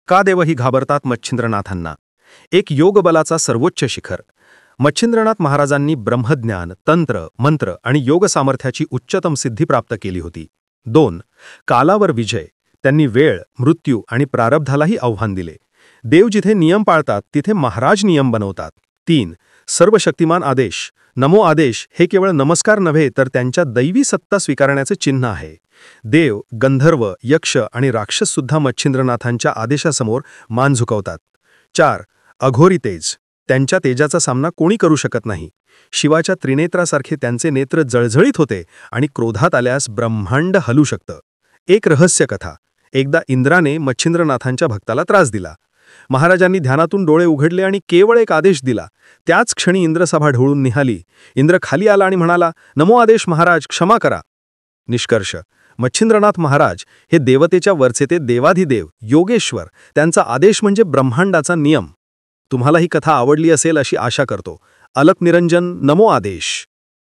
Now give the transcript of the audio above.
का देवही घाबरतात मच्छिंद्रनाथांना? एक योगबलाचा सर्वोच्च शिखर. मच्छिंद्रनाथ महाराजांनी ब्रह्मज्ञान, तंत्र, मंत्र आणि योग सामर्थ्याची उच्चतम सिद्धी प्राप्त केली होती. 2. कालावर विजय. त्यांनी वेळ, मृत्यू आणि प्रारब्धालाही आव्हान दिले. देव जिथे नियम पाळतात तिथे महाराज नियम बनवतात. 3. सर्वशक्तिमान आदेश. नमो आदेश हे केवळ नमस्कार नव्हे तर त्यांच्या दैवी सत्ता स्वीकारण्याचे चिन्ह आहे. देव, गंधर्व, यक्ष आणि राक्षस सुद्धा मच्छिंद्रनाथांच्या आदेशासमोर मान झुकवतात. 4. अघोरी तेज. त्यांच्या तेजाचा सामना कोणी करू शकत नाही. शिवाच्या त्रिनेत्रासारखे त्यांचे नेत्र जळजळीत होते आणि क्रोधात आल्यास ब्रह्मांड हलू शकतं. एक रहस्य कथा. एकदा इंद्राने मच्छिंद्रनाथांच्या भक्ताला त्रास दिला. महाराजांनी ध्यानातून डोळे उघडले आणि केवळ एक आदेश दिला. त्याच क्षणी इंद्रसभा ढवळून निघाली. इंद्र खाली आला आणि म्हणाला, नमो आदेश महाराज, क्षमा करा. निष्कर्ष. मच्छिंद्रनाथ महाराज हे देवतेच्या वरचे ते देवाधिदेव, योगेश्वर. त्यांचा आदेश म्हणजे ब्रह्मांडाचा नियम. तुम्हाला ही कथा आवडली असेल अशी आशा करतो. अलक निरंजन, नमो आदेश.